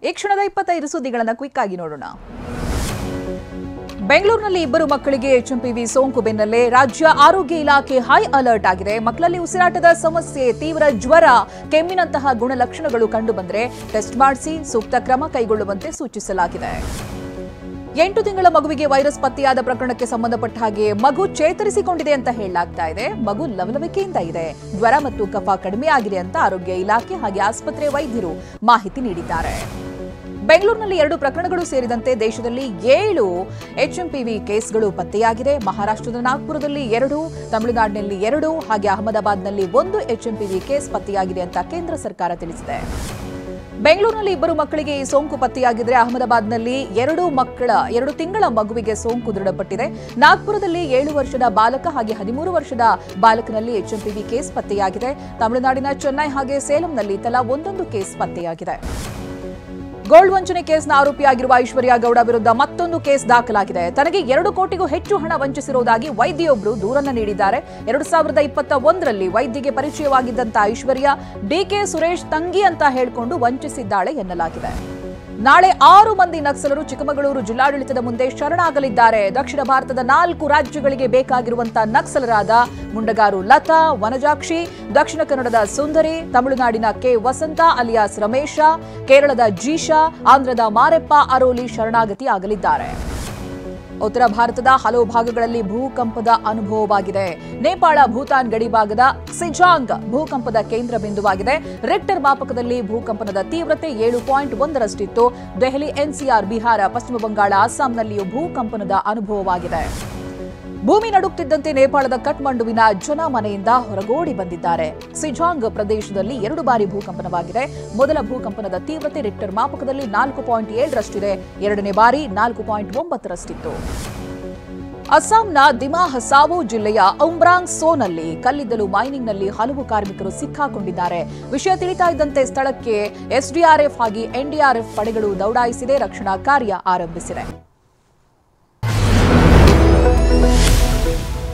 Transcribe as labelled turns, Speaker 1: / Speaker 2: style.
Speaker 1: ಈ ಕ್ಷಣದ 25 ಸುದ್ದಿಗಳನ್ನು ಕ್ವಿಕ್ ಆಗಿ ನೋಡೋಣ. ಬೆಂಗಳೂರಿನಲ್ಲಿ ಇಬ್ಬರು ಮಕ್ಕಳಿಗೆ HMPV ಸೋಂಕು ಬೆನ್ನಲ್ಲೇ ರಾಜ್ಯ ಆರೋಗ್ಯ ಇಲಾಖೆ ಹೈ ಅಲರ್ಟ್ ಆಗಿದೆ. ಮಕ್ಕಳಲ್ಲಿ ಉಸಿರಾಟದ ಸಮಸ್ಯೆ, ತೀವ್ರ ಜ್ವರ, ಕೆಮ್ಮಿನಂತಹ ಗುಣಲಕ್ಷಣಗಳು ಕಂಡುಬಂದರೆ ಟೆಸ್ಟ್ ಮಾಡಿಸಿ ಸೂಕ್ತ ಕ್ರಮ ಕೈಗೊಳ್ಳುವಂತೆ ಸೂಚಿಸಲಾಗಿದೆ. 8 ತಿಂಗಳ ಮಗುವಿಗೆ ವೈರಸ್ ಪತ್ತೆಯಾದ ಪ್ರಕರಣಕ್ಕೆ ಸಂಬಂಧಪಟ್ಟ ಹಾಗೆ ಮಗು ಚೇತರಿಸಿಕೊಂಡಿದೆ ಅಂತ ಹೇಳಲಾಗ್ತಾ ಇದೆ. ಮಗು ಲವಲವಿಕೆಯಿಂದ ಇದೆ, ಜ್ವರ ಮತ್ತು ಕಫ ಕಡಿಮೆಯಾಗಿದೆ ಅಂತ ಆರೋಗ್ಯ ಇಲಾಖೆ ಹಾಗೆ ಆಸ್ಪತ್ರೆ ವೈದ್ಯರು ಮಾಹಿತಿ ನೀಡಿದ್ದಾರೆ. ಬೆಂಗಳೂರಿನಲ್ಲಿ 2 ಪ್ರಕರಣಗಳು ಸೇರಿದಂತೆ ದೇಶದಲ್ಲಿ 7 HMPV ಕೇಸ್ಗಳು ಪತ್ತೆಯಾಗಿದೆ. ಮಹಾರಾಷ್ಟ್ರದ ನಾಗ್ಪುರದಲ್ಲಿ 2, ತಮಿಳುನಾಡಿನಲ್ಲಿ 2 ಹಾಗೆ ಅಹಮದಾಬಾದ್ನಲ್ಲಿ 1 HMPV ಕೇಸ್ ಪತ್ತೆಯಾಗಿದೆ ಅಂತ ಕೇಂದ್ರ ಸರ್ಕಾರ ತಿಳಿಸಿದೆ. ಬೆಂಗಳೂರಿನಲ್ಲಿ ಇಬ್ಬರು ಮಕ್ಕಳಿಗೆ ಈ ಸೋಂಕು ಪತ್ತೆಯಾಗಿದ್ರೆ ಅಹಮದಾಬಾದ್ನಲ್ಲಿ 2 ತಿಂಗಳ ಮಗುವಿಗೆ ಸೋಂಕು ದೃಢಪಟ್ಟಿದೆ. ನಾಗ್ಪುರದಲ್ಲಿ 7 ವರ್ಷದ ಬಾಲಕ ಹಾಗೆ 13 ವರ್ಷದ ಬಾಲಕನಲ್ಲಿ HMPV ಕೇಸ್ ಪತ್ತೆಯಾಗಿದೆ. ತಮಿಳುನಾಡಿನ ಚೆನ್ನೈ ಹಾಗೆ ಸೇಲಂನಲ್ಲಿ ತಲಾ 1 ಕೇಸ್ ಪತ್ತೆಯಾಗಿದೆ. ಗೋಲ್ಡ್ ವಂಚನೆ ಕೇಸ್ನ ಆರೋಪಿಯಾಗಿರುವ ಐಶ್ವರ್ಯ ಗೌಡ ವಿರುದ್ಧ ಮತ್ತೊಂದು ಕೇಸ್ ದಾಖಲಾಗಿದೆ. ತನಗೆ 2 ಕೋಟಿಗೂ ಹೆಚ್ಚು ಹಣ ವಂಚಿಸಿರುವುದಾಗಿ ವೈದ್ಯೊಬ್ಬರು ದೂರನ್ನು ನೀಡಿದ್ದಾರೆ. 2021ರಲ್ಲಿ ವೈದ್ಯಗೆ ಪರಿಚಯವಾಗಿದ್ದಂತ ಐಶ್ವರ್ಯ DK ಸುರೇಶ್ ತಂಗಿ ಅಂತ ಹೇಳಿಕೊಂಡು ವಂಚಿಸಿದ್ದಾಳೆ ಎನ್ನಲಾಗಿದೆ. ನಾಳೆ 6 ಮಂದಿ ನಕ್ಸಲರು ಚಿಕ್ಕಮಗಳೂರು ಜಿಲ್ಲಾಡಳಿತದ ಮುಂದೆ ಶರಣಾಗಲಿದ್ದಾರೆ. ದಕ್ಷಿಣ ಭಾರತದ 4 ರಾಜ್ಯಗಳಿಗೆ ಬೇಕಾಗಿರುವಂತಹ ನಕ್ಸಲರಾದ ಮುಂಡಗಾರು ಲತಾ, ವನಜಾಕ್ಷಿ, ದಕ್ಷಿಣ ಕನ್ನಡದ ಸುಂದರಿ, ತಮಿಳುನಾಡಿನ K ವಸಂತ ಅಲಿಯಾಸ್ ರಮೇಶ, ಕೇರಳದ ಜೀಶಾ, ಆಂಧ್ರದ ಮಾರೆಪ್ಪ ಅರೋಲಿ ಶರಣಾಗತಿ ಆಗಲಿದ್ದಾರೆ. ಉತ್ತರ ಭಾರತದ ಹಲವು ಭಾಗಗಳಲ್ಲಿ ಭೂಕಂಪದ ಅನುಭವವಾಗಿದೆ. ನೇಪಾಳ ಭೂತಾನ್ ಗಡಿ ಭಾಗದ ಸಿಜಾಂಗ್ ಭೂಕಂಪದ ಕೇಂದ್ರ ಬಿಂದುವಾಗಿದೆ. ರಿಕ್ಟರ್ ಮಾಪಕದಲ್ಲಿ ಭೂಕಂಪನದ ತೀವ್ರತೆ 7.1ರಷ್ಟಿತ್ತು. ದೆಹಲಿ, NCR, ಬಿಹಾರ, ಪಶ್ಚಿಮ ಬಂಗಾಳ, ಅಸ್ಸಾಂನಲ್ಲಿಯೂ ಭೂಕಂಪನದ ಅನುಭವವಾಗಿದೆ. ಭೂಮಿ ನಡುಗುತ್ತಿದ್ದಂತೆ ನೇಪಾಳದ ಕಠ್ಮಂಡುವಿನ ಜನ ಮನೆಯಿಂದ ಹೊರಗೋಡಿ ಬಂದಿದ್ದಾರೆ. ಸಿಜಾಂಗ್ ಪ್ರದೇಶದಲ್ಲಿ 2 ಬಾರಿ ಭೂಕಂಪನವಾಗಿದೆ. ಮೊದಲ ಭೂಕಂಪನದ ತೀವ್ರತೆ ರಿಕ್ಟರ್ ಮಾಪಕದಲ್ಲಿ 4.7ರಷ್ಟಿದೆ. ಎರಡನೇ ಬಾರಿ 4.9ರಷ್ಟಿತ್ತು. ಅಸ್ಸಾಂನ ದಿಮಾ ಹಸಾವೋ ಜಿಲ್ಲೆಯ ಉಮ್ರಾಂಗ್ ಸೋನಲ್ಲಿ ಕಲ್ಲಿದ್ದಲು ಮೈನಿಂಗ್ನಲ್ಲಿ ಹಲವು ಕಾರ್ಮಿಕರು ಸಿಕ್ಕಾಕೊಂಡಿದ್ದಾರೆ. ವಿಷಯ ತಿಳಿತಾ ಇದ್ದಂತೆ ಸ್ಥಳಕ್ಕೆ SDRF ಹಾಗೆ NDRF ಪಡೆಗಳು ದೌಡಾಯಿಸಿದೆ, ರಕ್ಷಣಾ ಕಾರ್ಯ ಆರಂಭಿಸಿದೆ.